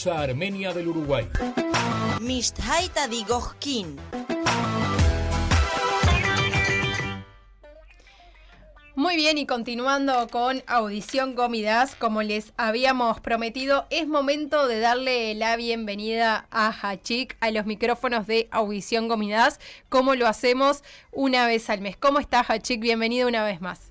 Armenia del Uruguay. Mishtaita Digojkin. Muy bien, y continuando con Audición Gomidas, como les habíamos prometido, es momento de darle la bienvenida a Hachik a los micrófonos de Audición Gomidas, como lo hacemos una vez al mes. ¿Cómo estás, Hachik? Bienvenido una vez más.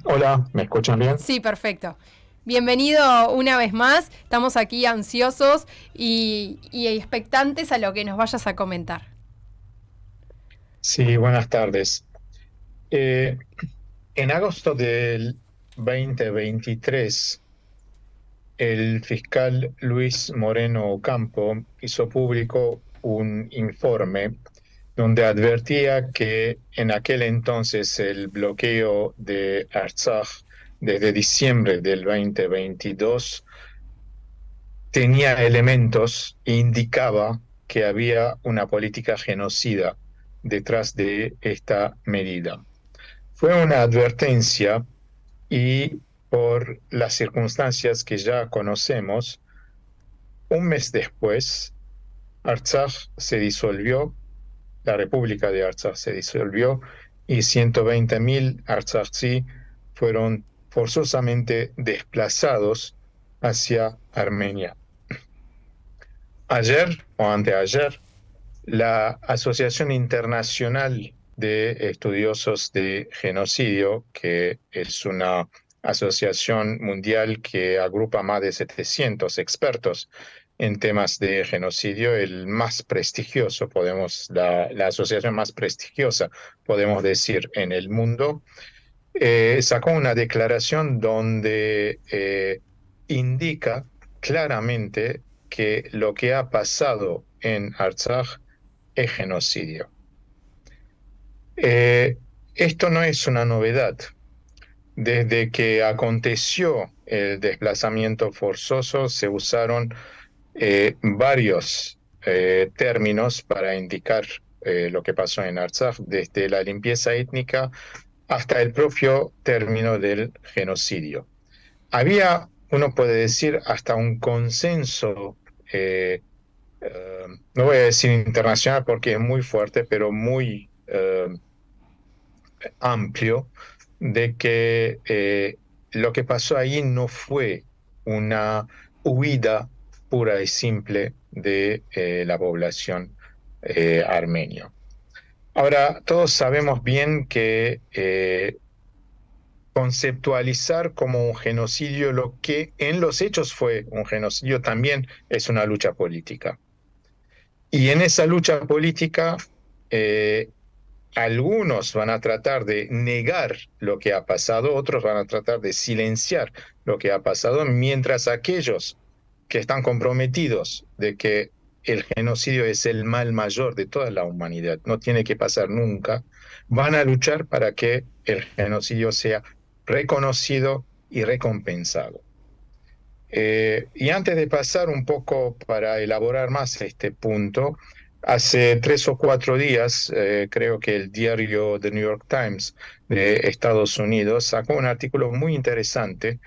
Hola, ¿me escuchan bien? Sí, perfecto. Bienvenido una vez más. Estamos aquí ansiosos y expectantes a lo que nos vayas a comentar. Sí, buenas tardes. En agosto del 2023, el fiscal Luis Moreno Ocampo hizo público un informe donde advertía que en aquel entonces el bloqueo de Artsaj desde diciembre del 2022 tenía elementos e indicaba que había una política genocida detrás de esta medida. Fue una advertencia y por las circunstancias que ya conocemos, un mes después, Artsaj se disolvió, la República de Artsaj se disolvió y 120.000 artsajcí fueron forzosamente desplazados hacia Armenia. Ayer o anteayer, la Asociación Internacional de Estudiosos de Genocidio, que es una asociación mundial que agrupa más de 700 expertos en temas de genocidio, el más prestigioso, la asociación más prestigiosa, podemos decir, en el mundo, sacó una declaración donde indica claramente que lo que ha pasado en Artsaj es genocidio. Esto no es una novedad. Desde que aconteció el desplazamiento forzoso, se usaron varios términos para indicar lo que pasó en Artsaj, desde la limpieza étnica hasta el propio término del genocidio. Había, uno puede decir, hasta un consenso, no voy a decir internacional porque es muy fuerte, pero muy amplio, de que lo que pasó ahí no fue una huida pura y simple de la población armenia. Ahora, todos sabemos bien que conceptualizar como un genocidio lo que en los hechos fue un genocidio también es una lucha política. Y en esa lucha política, algunos van a tratar de negar lo que ha pasado, otros van a tratar de silenciar lo que ha pasado, mientras aquellos que están comprometidos de que el genocidio es el mal mayor de toda la humanidad, no tiene que pasar nunca, van a luchar para que el genocidio sea reconocido y recompensado. Y antes de pasar un poco para elaborar más este punto, hace 3 o 4 días, creo que el diario The New York Times de Estados Unidos sacó un artículo muy interesante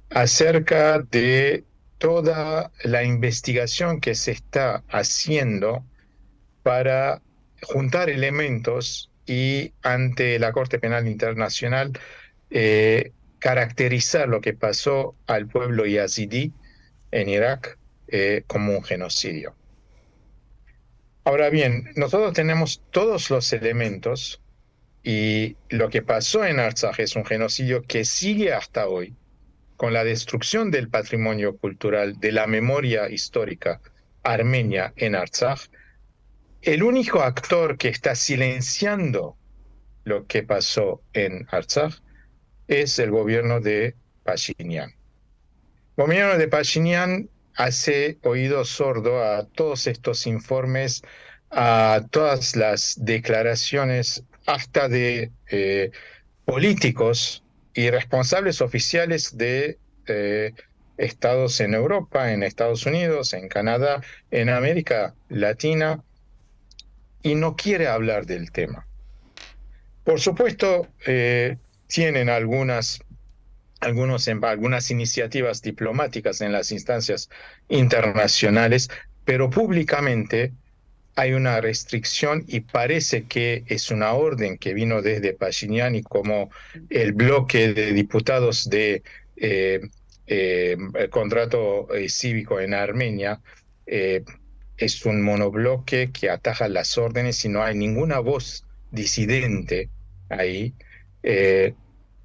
acerca de toda la investigación que se está haciendo para juntar elementos y ante la Corte Penal Internacional caracterizar lo que pasó al pueblo yazidí en Irak como un genocidio. Ahora bien, nosotros tenemos todos los elementos y lo que pasó en Artsaj es un genocidio que sigue hasta hoy, con la destrucción del patrimonio cultural, de la memoria histórica armenia en Artsaj. El único actor que está silenciando lo que pasó en Artsaj es el gobierno de Pashinyan. El gobierno de Pashinyan hace oído sordo a todos estos informes, a todas las declaraciones, hasta de políticos y responsables oficiales de estados en Europa, en Estados Unidos, en Canadá, en América Latina, y no quiere hablar del tema. Por supuesto, tienen algunas algunas iniciativas diplomáticas en las instancias internacionales, pero públicamente hay una restricción y parece que es una orden que vino desde Pashinyan y como el bloque de diputados de el contrato cívico en Armenia eh, es un monobloque que ataja las órdenes y no hay ninguna voz disidente ahí. Eh,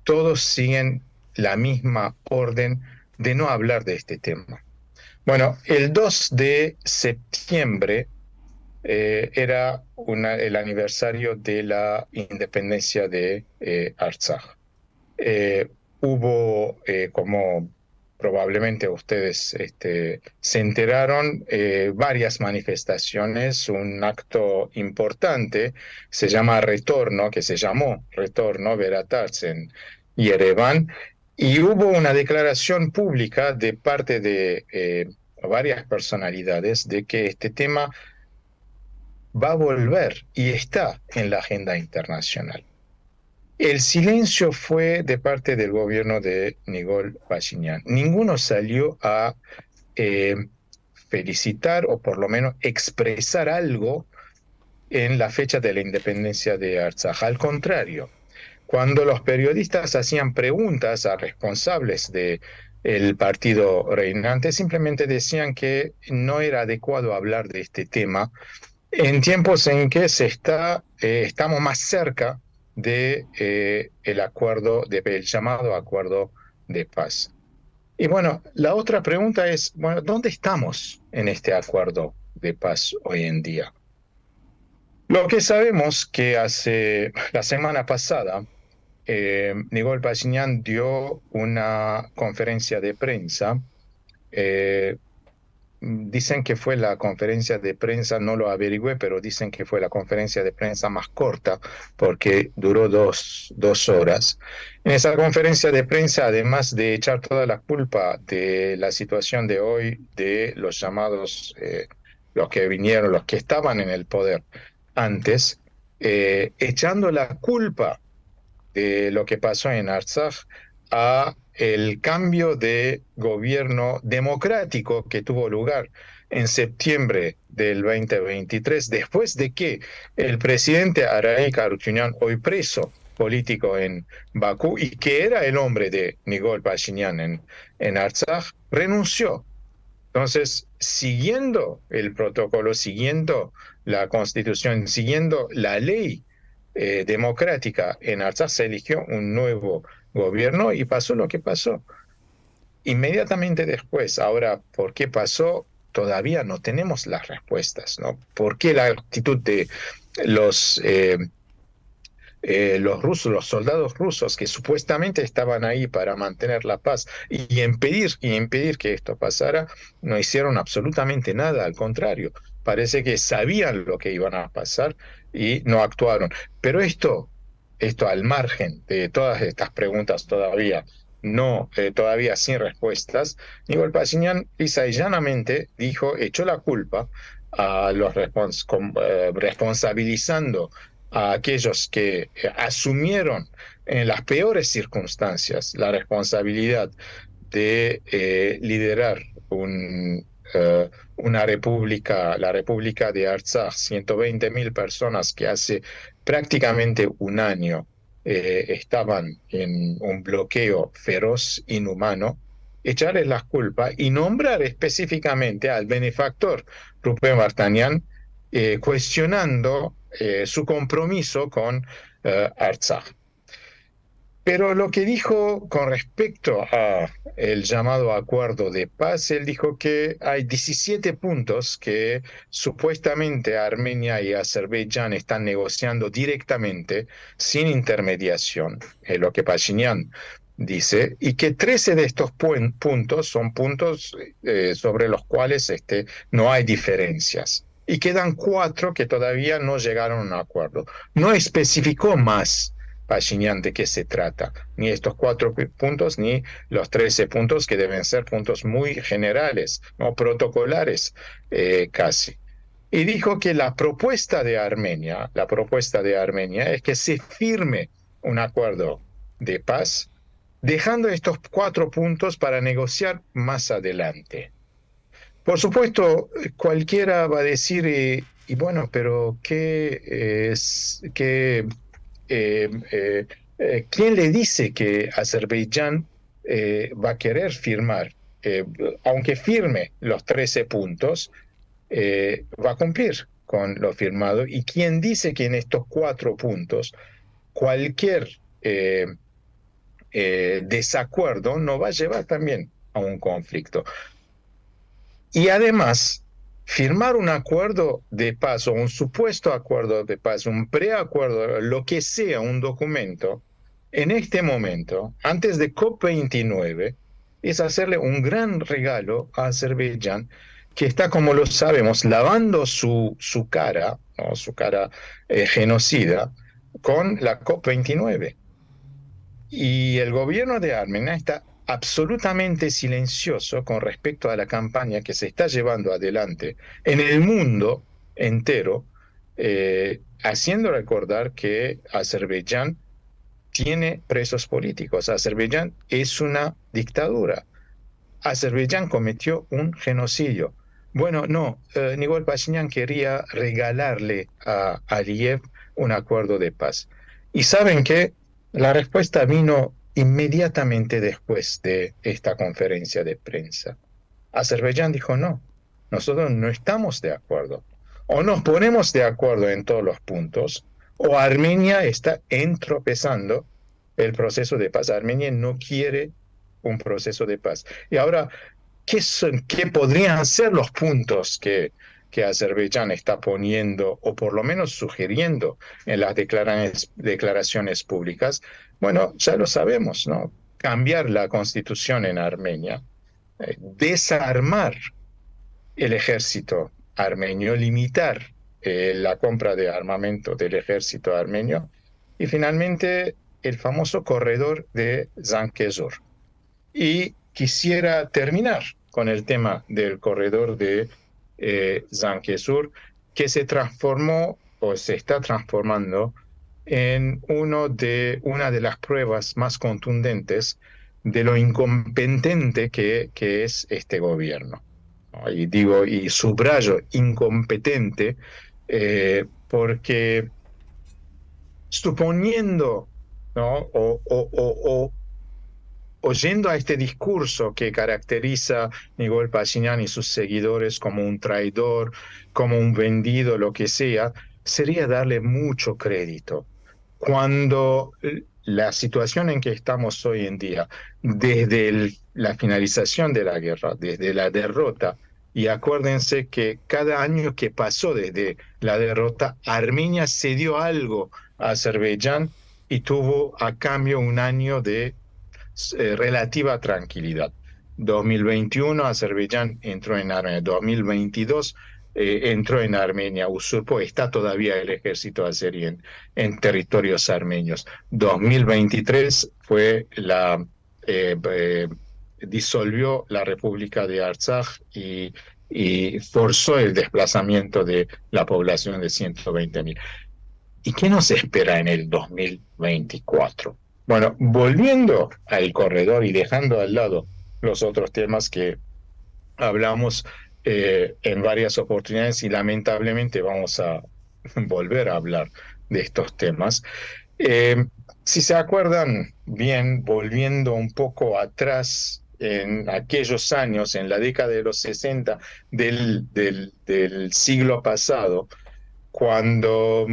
Todos siguen la misma orden de no hablar de este tema. Bueno, el 2 de septiembre era el aniversario de la independencia de Artsaj. Hubo, como probablemente ustedes se enteraron, varias manifestaciones, un acto importante, se llama Retorno, que se llamó Retorno Veratats en Yerevan, y hubo una declaración pública de parte de varias personalidades de que este tema va a volver y está en la agenda internacional. El silencio fue de parte del gobierno de Nikol Pashinyan. Ninguno salió a felicitar o por lo menos expresar algo en la fecha de la independencia de Artsaj. Al contrario, cuando los periodistas hacían preguntas a responsables del partido reinante, simplemente decían que no era adecuado hablar de este tema en tiempos en que estamos más cerca de el acuerdo, el llamado acuerdo de paz. Y bueno, la otra pregunta es, bueno, ¿dónde estamos en este acuerdo de paz hoy en día? Lo que sabemos que la semana pasada, Nikol Pashinyan dio una conferencia de prensa. Dicen que fue la conferencia de prensa, no lo averigüé, pero dicen que fue la conferencia de prensa más corta porque duró dos horas. En esa conferencia de prensa, además de echar toda la culpa de la situación de hoy, de los llamados, los que vinieron, los que estaban en el poder antes, echando la culpa de lo que pasó en Artsaj a el cambio de gobierno democrático que tuvo lugar en septiembre del 2023, después de que el presidente Araik Harutyunyan, hoy preso político en Bakú, y que era el hombre de Nikol Pashinyan en Artsaj, renunció. Entonces, siguiendo el protocolo, siguiendo la constitución, siguiendo la ley democrática en Artsaj, se eligió un nuevo gobierno y pasó lo que pasó. Inmediatamente después, ahora, ¿por qué pasó? Todavía no tenemos las respuestas, ¿no? ¿Por qué la actitud de los rusos, los soldados rusos que supuestamente estaban ahí para mantener la paz y impedir que esto pasara, no hicieron absolutamente nada? Al contrario, parece que sabían lo que iban a pasar y no actuaron. Pero esto al margen de todas estas preguntas todavía todavía sin respuestas, Nikol Pashinyan lisa y llanamente echó la culpa a los responsabilizando a aquellos que asumieron en las peores circunstancias la responsabilidad de liderar una república, la República de Artsaj, 120.000 personas que hace prácticamente un año estaban en un bloqueo feroz, inhumano, echarles las culpas y nombrar específicamente al benefactor Rupen Vartanian, cuestionando su compromiso con Artsaj. Pero lo que dijo con respecto a el llamado acuerdo de paz, él dijo que hay 17 puntos que supuestamente Armenia y Azerbaiyán están negociando directamente, sin intermediación, es lo que Pashinyan dice, y que 13 de estos puntos son puntos sobre los cuales no hay diferencias. Y quedan 4 que todavía no llegaron a un acuerdo. No especificó más Pashinyan de qué se trata, ni estos 4 puntos, ni los 13 puntos que deben ser puntos muy generales, no protocolares casi. Y dijo que la propuesta de Armenia es que se firme un acuerdo de paz dejando estos 4 puntos para negociar más adelante. Por supuesto, cualquiera va a decir, y bueno, pero ¿quién le dice que Azerbaiyán va a querer firmar? Aunque firme los 13 puntos, va a cumplir con lo firmado. ¿Y quién dice que en estos 4 puntos cualquier desacuerdo no va a llevar también a un conflicto? Y además, firmar un acuerdo de paz o un supuesto acuerdo de paz, un preacuerdo, lo que sea, un documento, en este momento, antes de COP29, es hacerle un gran regalo a Azerbaiyán, que está, como lo sabemos, lavando su cara, ¿no? Su cara genocida, con la COP29. Y el gobierno de Armenia está absolutamente silencioso con respecto a la campaña que se está llevando adelante en el mundo entero, haciendo recordar que Azerbaiyán tiene presos políticos. Azerbaiyán es una dictadura. Azerbaiyán cometió un genocidio. Bueno, no, Nikol Pashinyan quería regalarle a Aliyev un acuerdo de paz. ¿Y saben qué? La respuesta vino inmediatamente después de esta conferencia de prensa. Azerbaiyán dijo no, nosotros no estamos de acuerdo. O nos ponemos de acuerdo en todos los puntos, o Armenia está entropezando el proceso de paz. Armenia no quiere un proceso de paz. Y ahora, ¿qué podrían ser los puntos que Azerbaiyán está poniendo, o por lo menos sugiriendo en las declaraciones públicas? Bueno, ya lo sabemos, ¿no? Cambiar la constitución en Armenia, desarmar el ejército armenio, limitar la compra de armamento del ejército armenio, y finalmente el famoso corredor de Zangezur. Y quisiera terminar con el tema del corredor de Zangezur, que se transformó o se está transformando en una de las pruebas más contundentes de lo incompetente que es este gobierno. Y digo, y subrayo incompetente, porque suponiendo, ¿no? Oyendo a este discurso que caracteriza a Nikol Pashinyan y sus seguidores como un traidor, como un vendido, lo que sea, sería darle mucho crédito. Cuando la situación en que estamos hoy en día, desde la finalización de la guerra, desde la derrota, y acuérdense que cada año que pasó desde la derrota, Armenia cedió algo a Azerbaiyán y tuvo a cambio un año de relativa tranquilidad. 2021 Azerbaiyán entró en Armenia, 2022 entró en Armenia, usurpó, está todavía el ejército azerí en territorios armenios. 2023 fue disolvió la República de Artsaj y forzó el desplazamiento de la población de 120.000. ¿Y qué nos espera en el 2024? Bueno, volviendo al corredor y dejando al lado los otros temas que hablamos en varias oportunidades, y lamentablemente vamos a volver a hablar de estos temas. Si se acuerdan bien, volviendo un poco atrás en aquellos años, en la década de los 60 del siglo pasado, cuando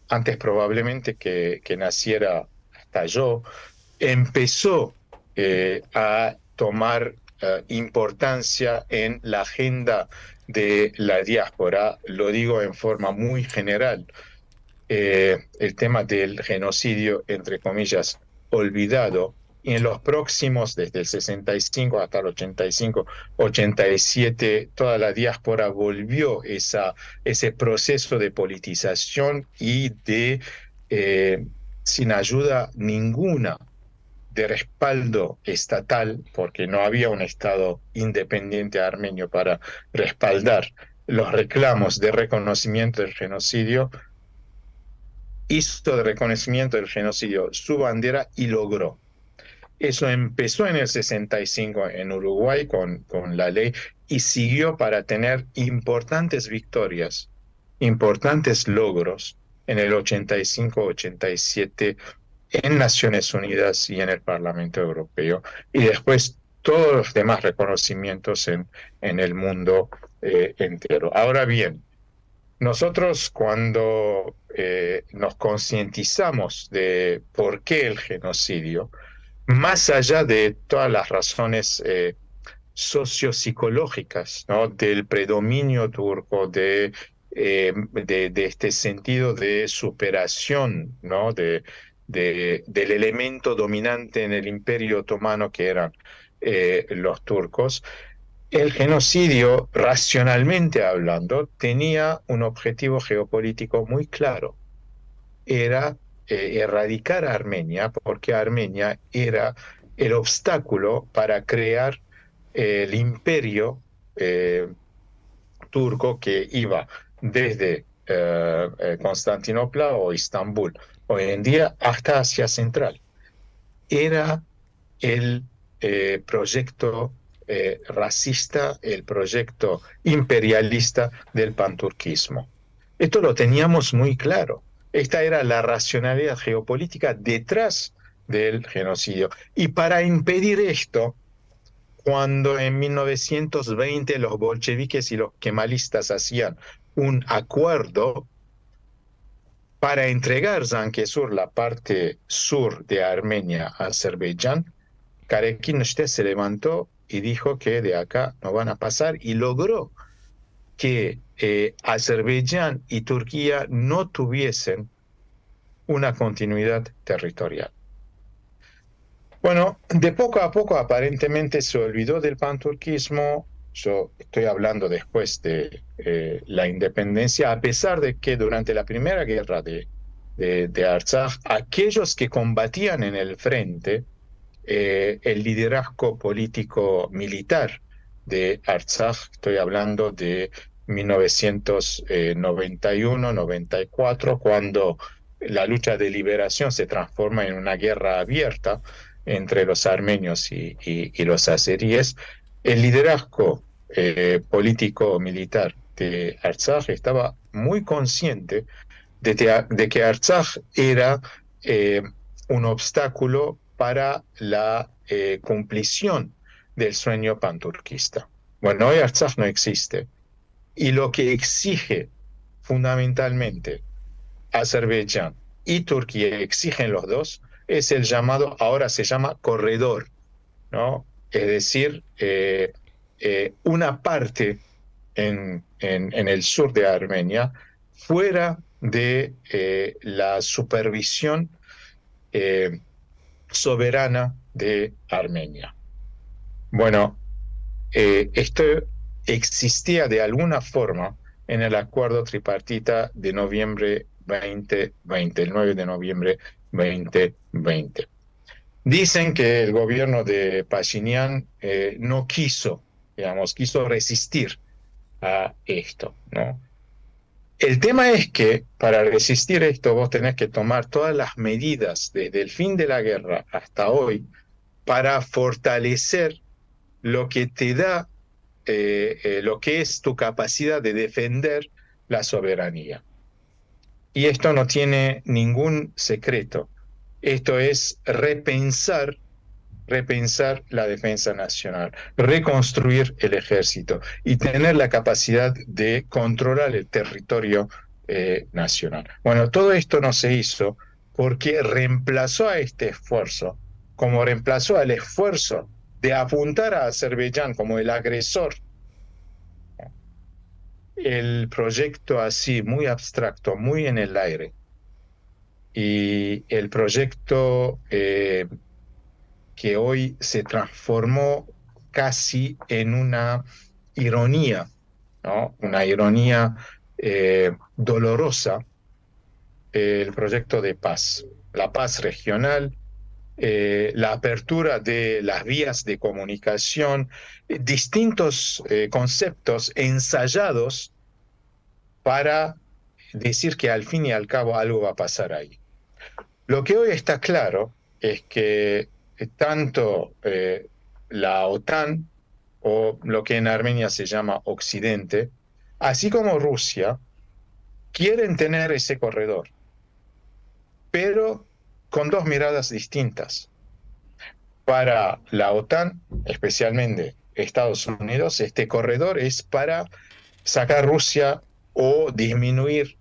antes probablemente que naciera hasta yo, empezó a tomar importancia en la agenda de la diáspora. Lo digo en forma muy general, el tema del genocidio, entre comillas, olvidado. Y en los próximos, desde el 65 hasta el 85, 87, toda la diáspora volvió ese proceso de politización y de, sin ayuda ninguna, de respaldo estatal, porque no había un Estado independiente armenio para respaldar los reclamos de reconocimiento del genocidio, hizo de reconocimiento del genocidio su bandera y logró. Eso empezó en el 65 en Uruguay con la ley y siguió para tener importantes victorias, importantes logros en el 85, 87 en Naciones Unidas y en el Parlamento Europeo. Y después todos los demás reconocimientos en el mundo entero. Ahora bien, nosotros cuando nos concientizamos de por qué el genocidio, más allá de todas las razones sociopsicológicas, ¿no? Del predominio turco, de este sentido de superación, ¿no? Del elemento dominante en el Imperio Otomano que eran los turcos, el genocidio, racionalmente hablando, tenía un objetivo geopolítico muy claro. Era erradicar a Armenia, porque Armenia era el obstáculo para crear el imperio turco que iba desde Constantinopla o Estambul, hoy en día hasta Asia Central. Era el proyecto racista, el proyecto imperialista del panturquismo. Esto lo teníamos muy claro. Esta era la racionalidad geopolítica detrás del genocidio. Y para impedir esto, cuando en 1920 los bolcheviques y los kemalistas hacían un acuerdo para entregar Zanquezur, la parte sur de Armenia, a Azerbaiyán, Karekinste se levantó y dijo que de acá no van a pasar y logró que Azerbaiyán y Turquía no tuviesen una continuidad territorial. Bueno, de poco a poco aparentemente se olvidó del panturquismo. Yo estoy hablando después de la independencia, a pesar de que durante la primera guerra de Artsaj, aquellos que combatían en el frente, el liderazgo político militar de Artsaj, estoy hablando de 1991-94, cuando la lucha de liberación se transforma en una guerra abierta entre los armenios y los azeríes. El liderazgo político-militar de Artsaj estaba muy consciente de que Artsaj era un obstáculo para la cumplición del sueño panturquista. Bueno, hoy Artsaj no existe. Y lo que exige fundamentalmente Azerbaiyán y Turquía, exigen los dos, es el llamado, ahora se llama corredor, ¿no? Es decir, una parte en el sur de Armenia fuera de la supervisión soberana de Armenia. Bueno, esto existía de alguna forma en el acuerdo tripartita de noviembre 2020, el 9 de noviembre 2020. Dicen que el gobierno de Pashinyan no quiso resistir a esto, ¿no? El tema es que para resistir esto vos tenés que tomar todas las medidas desde el fin de la guerra hasta hoy para fortalecer lo que te da, lo que es tu capacidad de defender la soberanía. Y esto no tiene ningún secreto. Esto es repensar la defensa nacional, reconstruir el ejército y tener la capacidad de controlar el territorio nacional. Bueno, todo esto no se hizo porque reemplazó a este esfuerzo, como reemplazó al esfuerzo de apuntar a Azerbaiyán como el agresor, el proyecto así muy abstracto, muy en el aire, y el proyecto que hoy se transformó casi en una ironía, ¿no? Una ironía dolorosa, el proyecto de paz, la paz regional, la apertura de las vías de comunicación, distintos conceptos ensayados para decir que al fin y al cabo algo va a pasar ahí. Lo que hoy está claro es que tanto la OTAN, o lo que en Armenia se llama Occidente, así como Rusia, quieren tener ese corredor, pero con dos miradas distintas. Para la OTAN, especialmente Estados Unidos, este corredor es para sacar Rusia o disminuir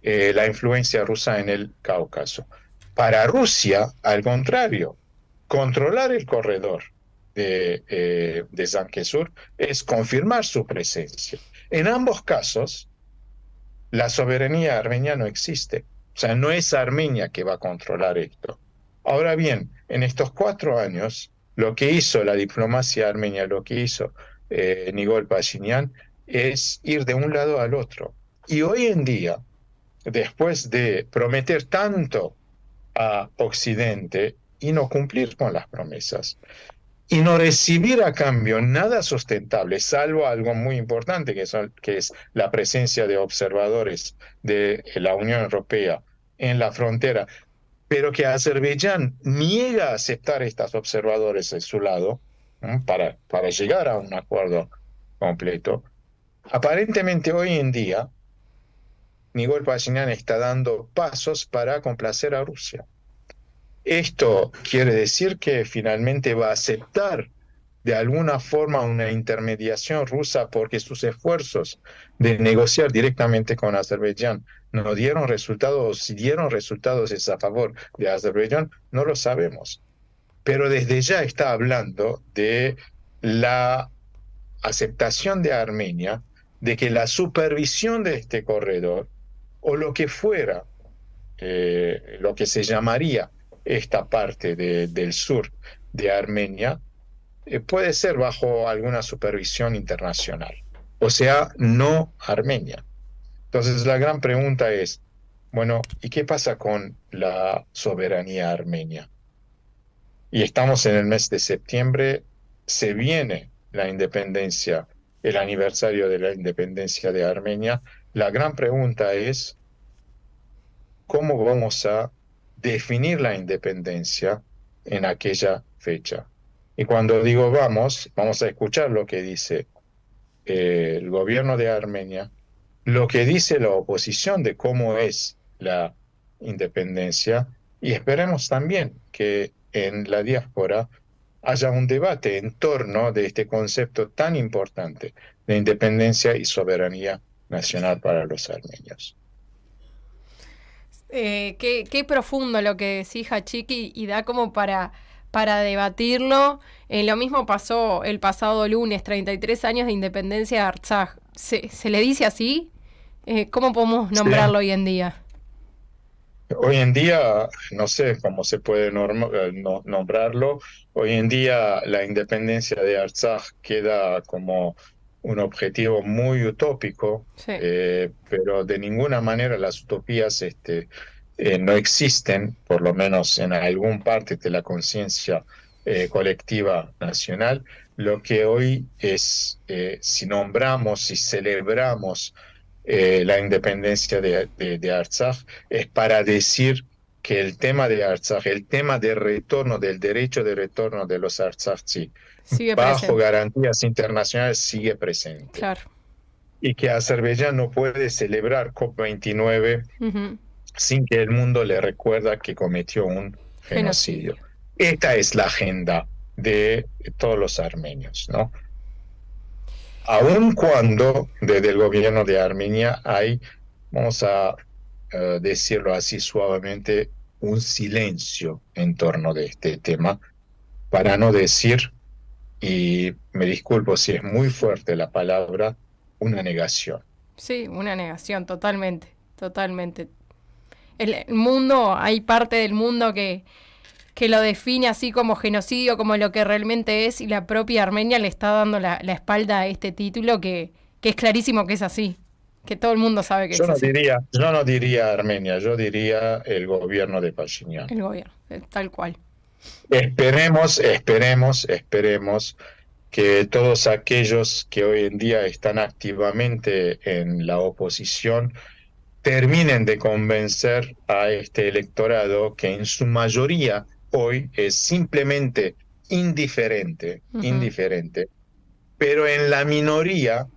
la influencia rusa en el Cáucaso. Para Rusia, al contrario, controlar el corredor de Zanquezur es confirmar su presencia. En ambos casos, la soberanía armenia no existe. O sea, no es Armenia que va a controlar esto. Ahora bien, en estos 4 años, lo que hizo la diplomacia armenia, lo que hizo Nikol Pashinyan, es ir de un lado al otro. Y hoy en día, después de prometer tanto a Occidente y no cumplir con las promesas, y no recibir a cambio nada sustentable, salvo algo muy importante, que es la presencia de observadores de la Unión Europea en la frontera, pero que Azerbaiyán niega a aceptar estos observadores de su lado, ¿no? para llegar a un acuerdo completo. Aparentemente hoy en día, Nikol Pashinyan está dando pasos para complacer a Rusia. Esto quiere decir que finalmente va a aceptar de alguna forma una intermediación rusa, porque sus esfuerzos de negociar directamente con Azerbaiyán no dieron resultados, si dieron resultados es a favor de Azerbaiyán, no lo sabemos. Pero desde ya está hablando de la aceptación de Armenia, de que la supervisión de este corredor, o lo que fuera, lo que se llamaría esta parte del sur de Armenia, puede ser bajo alguna supervisión internacional, o sea, no Armenia. Entonces la gran pregunta es, bueno, ¿y qué pasa con la soberanía armenia? Y estamos en el mes de septiembre, se viene la independencia, el aniversario de la independencia de Armenia. La gran pregunta es, ¿cómo vamos a definir la independencia en aquella fecha? Y cuando digo vamos a escuchar lo que dice el gobierno de Armenia, lo que dice la oposición de cómo es la independencia, y esperemos también que en la diáspora haya un debate en torno de este concepto tan importante de independencia y soberanía nacional para los armenios. Qué profundo lo que decís, Hachik, y da como para debatirlo. Lo mismo pasó el pasado lunes, 33 años de independencia de Artsaj. ¿Se le dice así? ¿Cómo podemos nombrarlo hoy en día? Hoy en día, no sé cómo se puede nombrarlo. Hoy en día la independencia de Artsaj queda como un objetivo muy utópico, Sí. Pero de ninguna manera las utopías no existen, por lo menos en algún parte de la conciencia colectiva nacional. Lo que hoy es, si nombramos, si celebramos la independencia de Artsaj, es para decir que el tema de Artsaj, el tema de retorno, del derecho de retorno de los artsakchi, bajo garantías internacionales, sigue presente. Claro. Y que Azerbaiyán no puede celebrar COP29 sin que el mundo le recuerda que cometió un genocidio. Esta es la agenda de todos los armenios, ¿no? Aun cuando desde el gobierno de Armenia hay, vamos a decirlo así suavemente, un silencio en torno de este tema, para no decir, y me disculpo si es muy fuerte la palabra, una negación. Sí, una negación, totalmente, totalmente. El mundo, hay parte del mundo que lo define así como genocidio, como lo que realmente es, y la propia Armenia le está dando la espalda a este título que es clarísimo que es así, que todo el mundo sabe que es así. Yo no diría Armenia, yo diría el gobierno de Pashinyan. El gobierno, tal cual. Esperemos que todos aquellos que hoy en día están activamente en la oposición terminen de convencer a este electorado, que en su mayoría hoy es simplemente indiferente, pero en la minoría,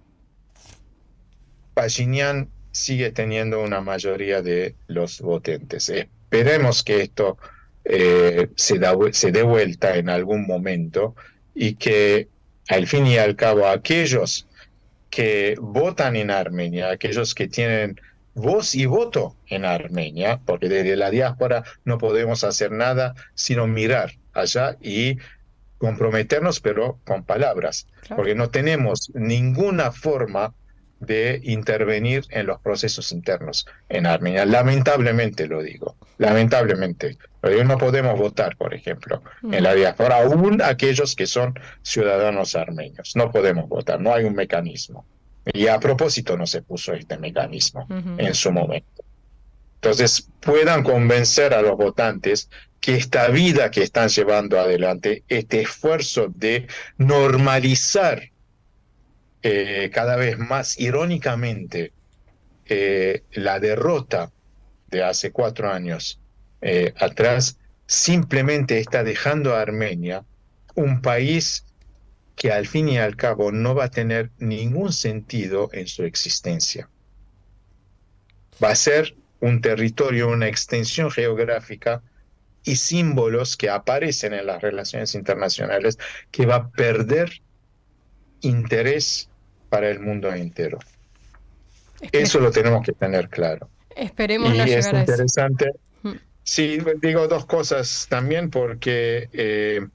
Pashinyan sigue teniendo una mayoría de los votantes. Esperemos que esto se dé vuelta en algún momento y que al fin y al cabo aquellos que votan en Armenia, aquellos que tienen voz y voto en Armenia, porque desde la diáspora no podemos hacer nada sino mirar allá y comprometernos, pero con palabras, Claro. porque no tenemos ninguna forma de intervenir en los procesos internos en Armenia. Lamentablemente lo digo, lamentablemente. No podemos votar, por ejemplo, en la diáspora, aún aquellos que son ciudadanos armenios. No podemos votar, no hay un mecanismo. Y a propósito no se puso este mecanismo en su momento. Entonces, puedan convencer a los votantes que esta vida que están llevando adelante, este esfuerzo de normalizar cada vez más irónicamente la derrota de hace 4 años atrás, simplemente está dejando a Armenia un país que al fin y al cabo no va a tener ningún sentido en su existencia. Va a ser un territorio, una extensión geográfica y símbolos que aparecen en las relaciones internacionales que va a perder interés para el mundo entero. Eso lo tenemos que tener claro. Esperemos y no es llegar a eso. interesante. Sí, digo 2 cosas también porque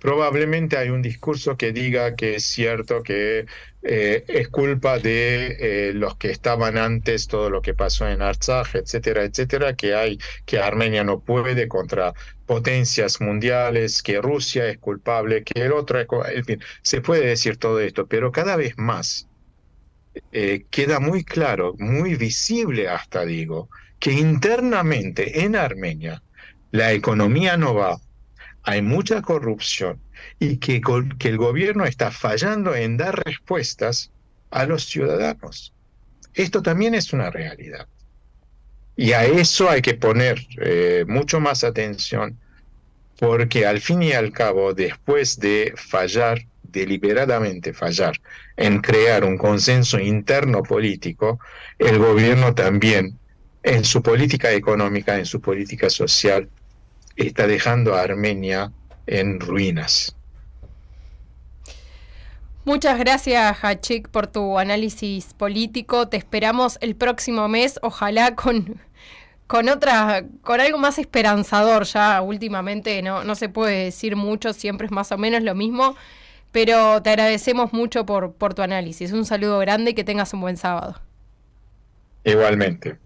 probablemente hay un discurso que diga que es cierto que es culpa de los que estaban antes, todo lo que pasó en Artsaj, etcétera, etcétera, que Armenia no puede contra potencias mundiales, que Rusia es culpable, que el otro es, en fin, se puede decir todo esto, pero cada vez más queda muy claro, muy visible hasta digo, que internamente en Armenia la economía no va, hay mucha corrupción y que el gobierno está fallando en dar respuestas a los ciudadanos. Esto también es una realidad. Y a eso hay que poner mucho más atención, porque al fin y al cabo, después de fallar, deliberadamente fallar, en crear un consenso interno político, el gobierno también, en su política económica, en su política social, está dejando a Armenia en ruinas. Muchas gracias, Hachik, por tu análisis político. Te esperamos el próximo mes, ojalá con algo más esperanzador. Ya últimamente no se puede decir mucho, siempre es más o menos lo mismo, pero te agradecemos mucho por tu análisis. Un saludo grande y que tengas un buen sábado. Igualmente.